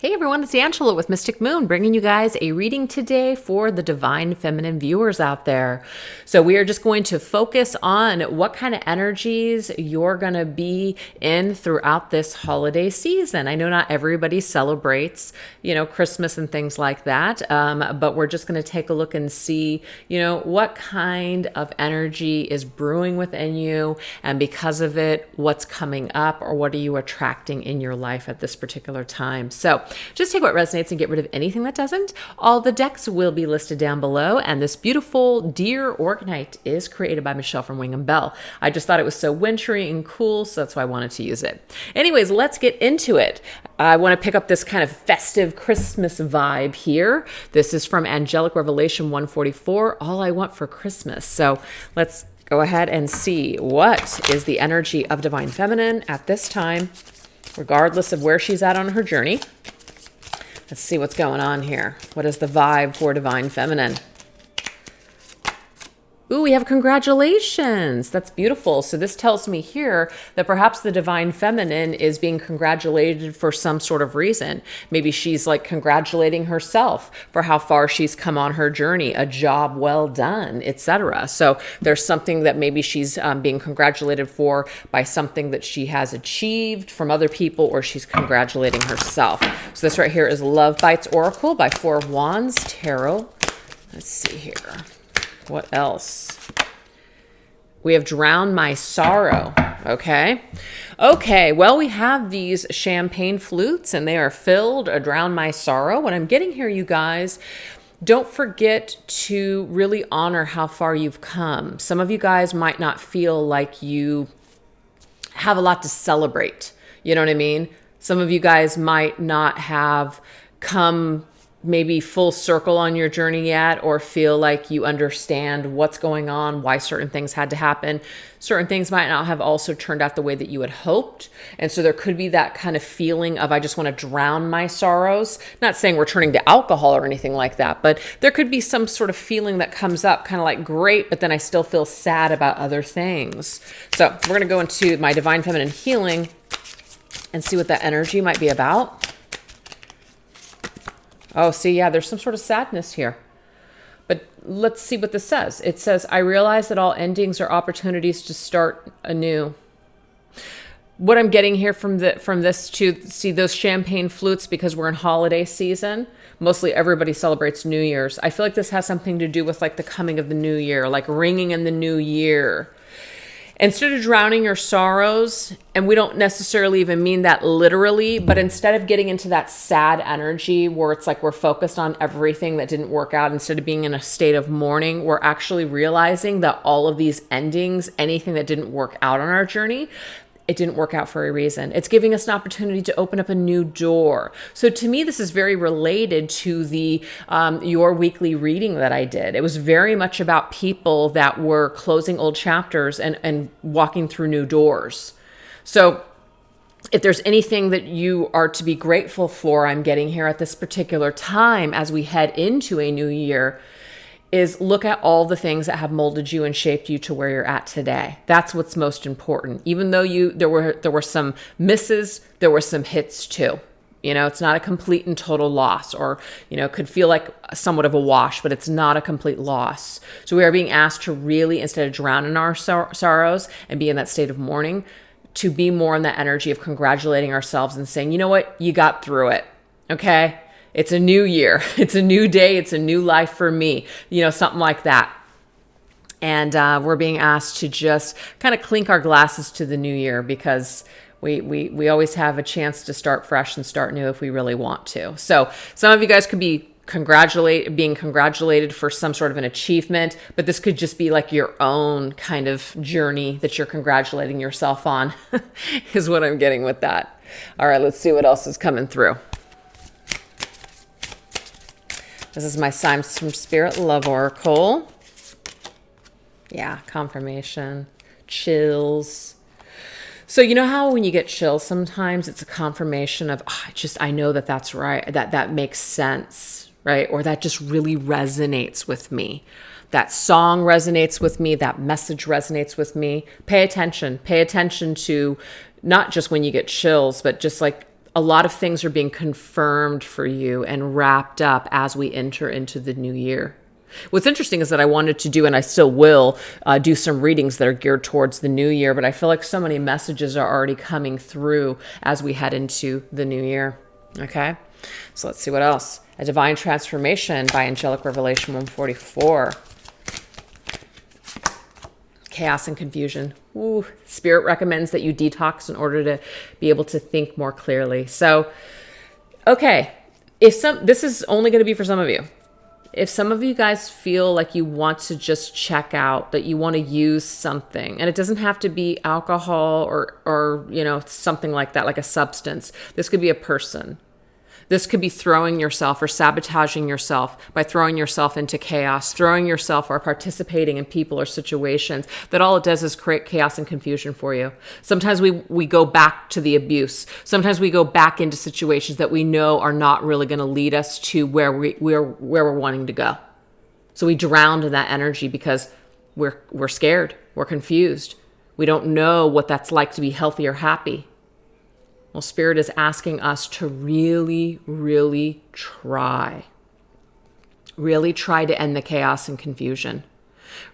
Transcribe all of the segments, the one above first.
Hey everyone, it's Angela with Mystic Moon, bringing you guys a reading today for the Divine Feminine viewers out there. So we are just going to focus on what kind of energies you're going to be in throughout this holiday season. I know not everybody celebrates, Christmas and things like that, but we're just going to take a look and see, what kind of energy is brewing within you, and because of it, what's coming up or what are you attracting in your life at this particular time. So just take what resonates and get rid of anything that doesn't. All the decks will be listed down below, and this beautiful deer organite is created by Michelle from Wing and Bell. I just thought it was so wintry and cool, so that's why I wanted to use it. Anyways, let's get into it. I want to pick up this kind of festive Christmas vibe here. This is from Angelic Revelation 144, All I Want for Christmas. So let's go ahead and see what is the energy of Divine Feminine at this time, regardless of where she's at on her journey. Let's see what's going on here. What is the vibe for Divine Feminine? Ooh, we have congratulations. That's beautiful. So this tells me here that perhaps the Divine Feminine is being congratulated for some sort of reason. Maybe she's like congratulating herself for how far she's come on her journey, a job well done, etc. So there's something that maybe she's being congratulated for by something that she has achieved from other people, or she's congratulating herself. So this right here is Love Bites Oracle by Four of Wands Tarot. Let's see here. What else? We have Drown My Sorrow. Okay. Well, we have these champagne flutes and they are filled. Drown My Sorrow. What I'm getting here, you guys, don't forget to really honor how far you've come. Some of you guys might not feel like you have a lot to celebrate. You know what I mean? Some of you guys might not have come maybe full circle on your journey yet, or feel like you understand what's going on, why certain things had to happen. Certain things might not have also turned out the way that you had hoped. And so there could be that kind of feeling of, I just want to drown my sorrows. Not saying we're turning to alcohol or anything like that, but there could be some sort of feeling that comes up, kind of like, great, but then I still feel sad about other things. So we're going to go into my Divine Feminine healing and see what that energy might be about. Oh, see, yeah, there's some sort of sadness here. But let's see what this says. It says, I realize that all endings are opportunities to start anew. What I'm getting here from this to see those champagne flutes, because we're in holiday season. Mostly everybody celebrates New Year's. I feel like this has something to do with like the coming of the new year, like ringing in the new year. Instead of drowning your sorrows, and we don't necessarily even mean that literally, but instead of getting into that sad energy where it's like we're focused on everything that didn't work out, instead of being in a state of mourning, we're actually realizing that all of these endings, anything that didn't work out on our journey, it didn't work out for a reason. It's giving us an opportunity to open up a new door. So to me, this is very related to the your weekly reading that I did. It was very much about people that were closing old chapters and walking through new doors. So if there's anything that you are to be grateful for, I'm getting here at this particular time as we head into a new year, is look at all the things that have molded you and shaped you to where you're at today. That's what's most important. Even though there were some misses, there were some hits too. It's not a complete and total loss, or, could feel like somewhat of a wash, but it's not a complete loss. So we are being asked to really, instead of drown in our sorrows and be in that state of mourning, to be more in that energy of congratulating ourselves and saying, you know what, you got through it. Okay. It's a new year. It's a new day. It's a new life for me. Something like that. And we're being asked to just kind of clink our glasses to the new year, because we always have a chance to start fresh and start new if we really want to. So some of you guys could be being congratulated for some sort of an achievement, but this could just be like your own kind of journey that you're congratulating yourself on is what I'm getting with that. All right, let's see what else is coming through. This is my Signs from Spirit Love Oracle. Yeah, confirmation, chills. So you know how when you get chills, sometimes it's a confirmation of, I know that that's right, that makes sense, right? Or that just really resonates with me. That song resonates with me. That message resonates with me. Pay attention. Pay attention to not just when you get chills, but just like A lot of things are being confirmed for you and wrapped up as we enter into the new year. What's interesting is that I wanted to do, and I still will, do some readings that are geared towards the new year, but I feel like so many messages are already coming through as we head into the new year. Okay? So let's see what else. A Divine Transformation by Angelic Revelation 144. Chaos and confusion. Ooh, Spirit recommends that you detox in order to be able to think more clearly. So, okay, this is only going to be for some of you. If some of you guys feel like you want to just check out, that you want to use something, and it doesn't have to be alcohol or something like that, like a substance. This could be a person. This could be throwing yourself or sabotaging yourself by throwing yourself into chaos, throwing yourself or participating in people or situations that all it does is create chaos and confusion for you. Sometimes we go back to the abuse. Sometimes we go back into situations that we know are not really going to lead us to where we're wanting to go. So we drown in that energy because we're scared. We're confused. We don't know what that's like to be healthy or happy. Well, Spirit is asking us to really, really try. Really try to end the chaos and confusion.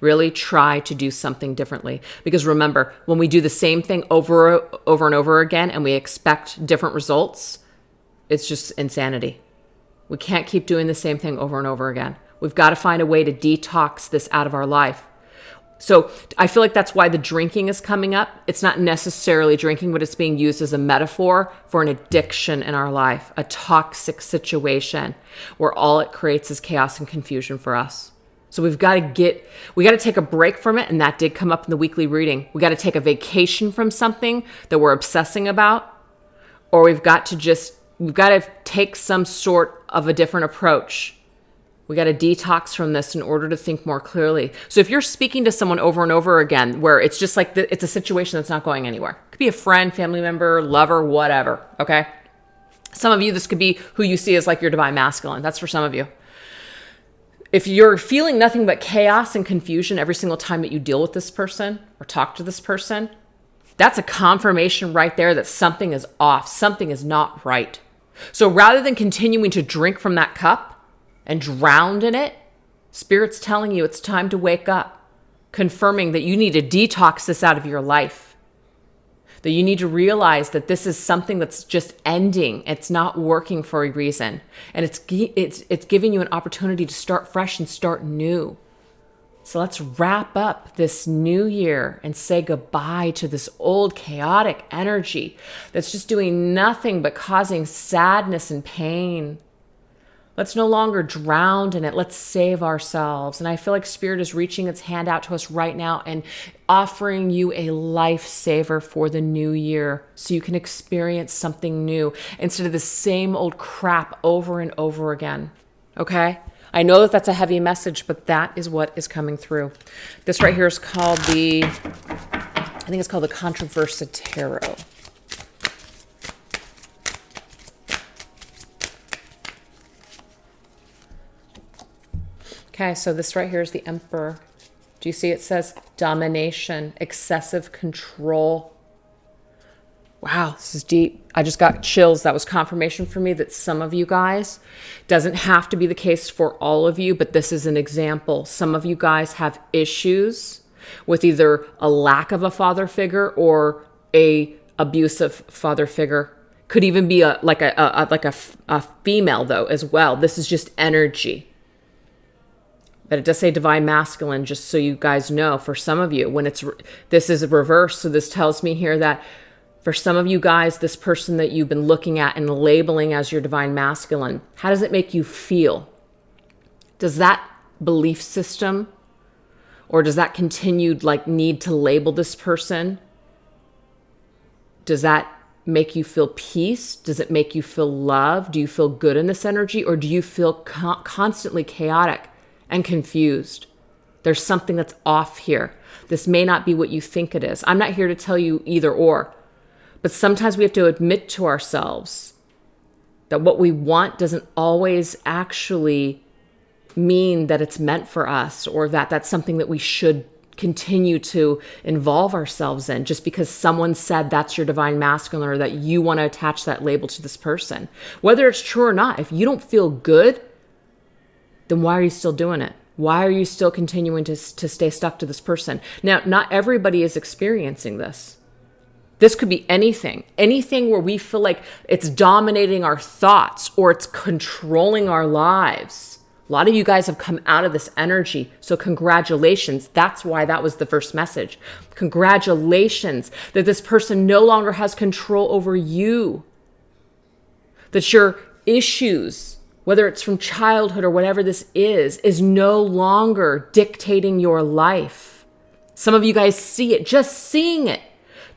Really try to do something differently. Because remember, when we do the same thing over and over again and we expect different results, it's just insanity. We can't keep doing the same thing over and over again. We've got to find a way to detox this out of our life. So I feel like that's why the drinking is coming up. It's not necessarily drinking, but it's being used as a metaphor for an addiction in our life, a toxic situation where all it creates is chaos and confusion for us. So we got to take a break from it. And that did come up in the weekly reading. We got to take a vacation from something that we're obsessing about, or we've got to take some sort of a different approach. We got to detox from this in order to think more clearly. So if you're speaking to someone over and over again, where it's just like it's a situation that's not going anywhere. It could be a friend, family member, lover, whatever. Okay. Some of you, this could be who you see as like your divine masculine. That's for some of you. If you're feeling nothing but chaos and confusion every single time that you deal with this person or talk to this person, that's a confirmation right there that something is off. Something is not right. So rather than continuing to drink from that cup and drowned in it, Spirit's telling you it's time to wake up, confirming that you need to detox this out of your life, that you need to realize that this is something that's just ending. It's not working for a reason. And it's giving you an opportunity to start fresh and start new. So let's wrap up this new year and say goodbye to this old chaotic energy that's just doing nothing but causing sadness and pain. Let's no longer drown in it. Let's save ourselves. And I feel like Spirit is reaching its hand out to us right now and offering you a lifesaver for the new year so you can experience something new instead of the same old crap over and over again. Okay? I know that that's a heavy message, but that is what is coming through. This right here is called I think it's called the Controversa Tarot. Okay, so this right here is the Emperor. Do you see it says domination, excessive control? Wow, this is deep. I just got chills. That was confirmation for me that some of you guys, doesn't have to be the case for all of you, but this is an example. Some of you guys have issues with either a lack of a father figure or a abusive father figure. Could even be a female though as well. This is just energy. But it does say divine masculine, just so you guys know, for some of you, this is a reverse. So this tells me here that for some of you guys, this person that you've been looking at and labeling as your divine masculine, how does it make you feel? Does that belief system or does that continued need to label this person? Does that make you feel peace? Does it make you feel love? Do you feel good in this energy, or do you feel constantly chaotic and confused? There's something that's off here. This may not be what you think it is. I'm not here to tell you either or, but sometimes we have to admit to ourselves that what we want doesn't always actually mean that it's meant for us, or that that's something that we should continue to involve ourselves in just because someone said that's your divine masculine or that you want to attach that label to this person. Whether it's true or not, if you don't feel good, then why are you still doing it? Why are you still continuing to stay stuck to this person? Now, not everybody is experiencing this. This could be anything where we feel like it's dominating our thoughts or it's controlling our lives. A lot of you guys have come out of this energy. So congratulations. That's why that was the first message. Congratulations that this person no longer has control over you. That your issues, whether it's from childhood or whatever this is no longer dictating your life. Some of you guys see it, just seeing it,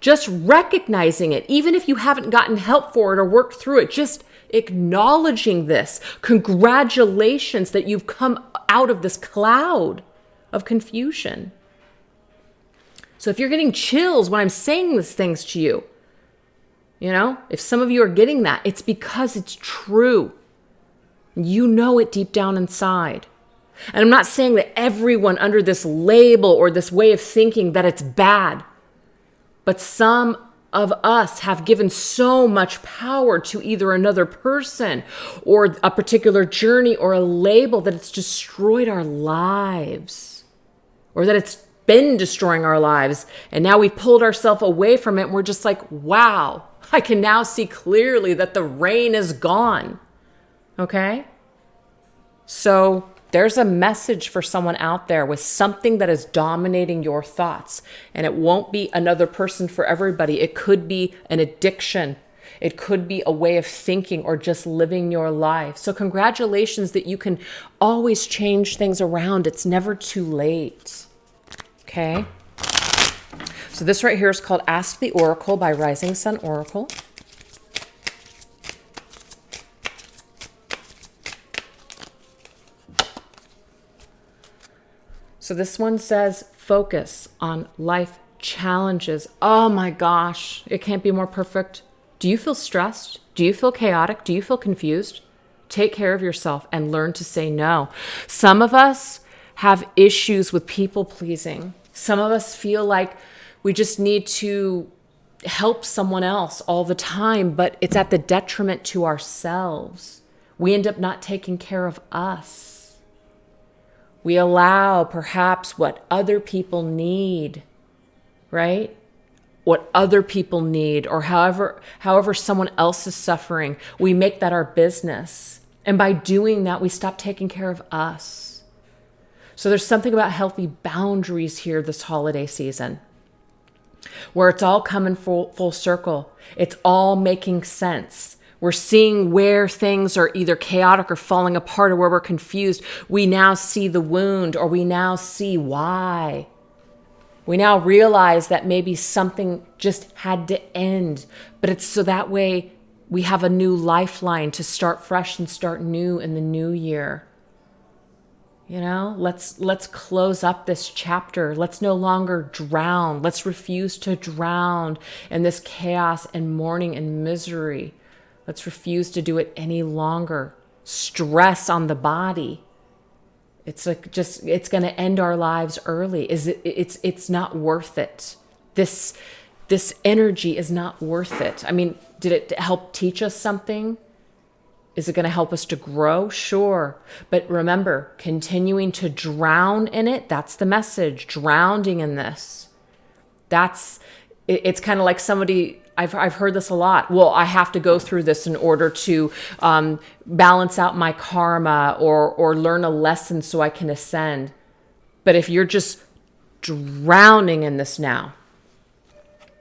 just recognizing it, even if you haven't gotten help for it or worked through it, just acknowledging this. Congratulations that you've come out of this cloud of confusion. So if you're getting chills when I'm saying these things to you, if some of you are getting that, it's because it's true. You know it deep down inside. And I'm not saying that everyone under this label or this way of thinking that it's bad. But some of us have given so much power to either another person or a particular journey or a label that it's destroyed our lives. Or that it's been destroying our lives. And now we've pulled ourselves away from it and we're just like, wow, I can now see clearly that the rain is gone. Okay? So there's a message for someone out there with something that is dominating your thoughts. And it won't be another person for everybody. It could be an addiction. It could be a way of thinking or just living your life. So congratulations that you can always change things around. It's never too late. Okay? So this right here is called Ask the Oracle by Rising Sun Oracle. So this one says, focus on life challenges. Oh my gosh, it can't be more perfect. Do you feel stressed? Do you feel chaotic? Do you feel confused? Take care of yourself and learn to say no. Some of us have issues with people pleasing. Some of us feel like we just need to help someone else all the time, but it's at the detriment to ourselves. We end up not taking care of us. We allow perhaps what other people need, right? What other people need, or however someone else is suffering, we make that our business. And by doing that, we stop taking care of us. So there's something about healthy boundaries here this holiday season, where it's all coming full circle. It's all making sense. We're seeing where things are either chaotic or falling apart or where we're confused. We now see the wound, or we now see why. We now realize that maybe something just had to end, but it's so that way we have a new lifeline to start fresh and start new in the new year. Let's close up this chapter. Let's no longer drown. Let's refuse to drown in this chaos and mourning and misery. Let's refuse to do it any longer. Stress on the body. It's going to end our lives early. It's not worth it. This energy is not worth it. I mean, did it help teach us something? Is it going to help us to grow? Sure. But remember, continuing to drown in it, that's the message. Drowning in this. It's kind of like somebody, I've heard this a lot. Well, I have to go through this in order to balance out my karma or learn a lesson so I can ascend. But if you're just drowning in this now,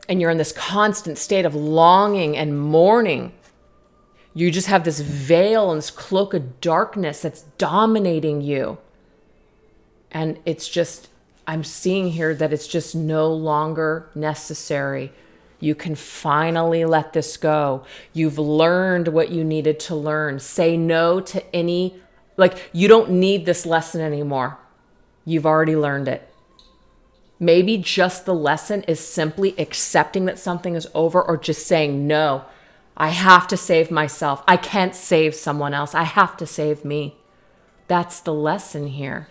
and you're in this constant state of longing and mourning, you just have this veil and this cloak of darkness that's dominating you. And it's just, I'm seeing here that it's just no longer necessary. You can finally let this go. You've learned what you needed to learn. Say no to you don't need this lesson anymore. You've already learned it. Maybe just the lesson is simply accepting that something is over, or just saying, no, I have to save myself. I can't save someone else. I have to save me. That's the lesson here.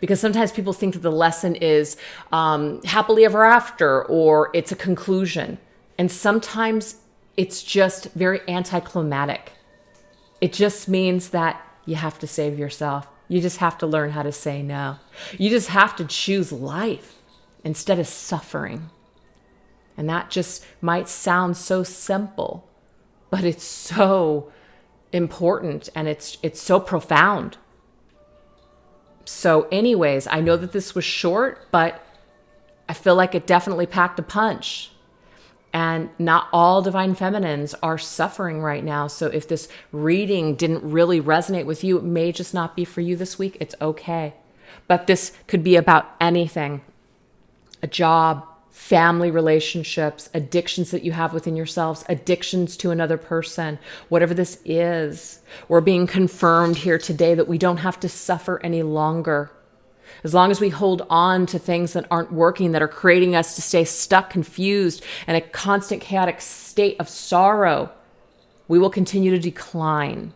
Because sometimes people think that the lesson is happily ever after, or it's a conclusion. And sometimes it's just very anticlimactic. It just means that you have to save yourself. You just have to learn how to say no. You just have to choose life instead of suffering. And that just might sound so simple, but it's so important, and it's so profound. So anyways, I know that this was short, but I feel like it definitely packed a punch. And not all divine feminines are suffering right now. So if this reading didn't really resonate with you, it may just not be for you this week. It's okay. But this could be about anything: a job, family relationships, addictions that you have within yourselves, addictions to another person, whatever this is. We're being confirmed here today that we don't have to suffer any longer. As long as we hold on to things that aren't working, that are creating us to stay stuck, confused, in a constant chaotic state of sorrow, we will continue to decline.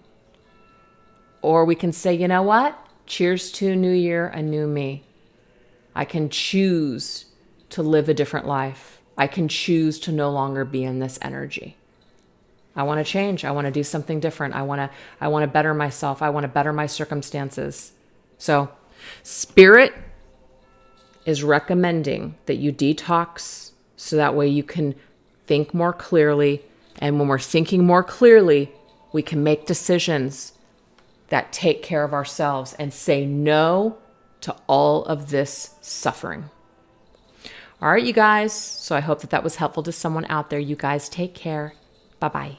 Or we can say, you know what? Cheers to a new year, a new me. I can choose to live a different life. I can choose to no longer be in this energy. I want to change. I want to do something different. I want to better myself. I want to better my circumstances. So Spirit is recommending that you detox so that way you can think more clearly. And when we're thinking more clearly, we can make decisions that take care of ourselves and say no to all of this suffering. All right, you guys. So I hope that was helpful to someone out there. You guys take care. Bye-bye.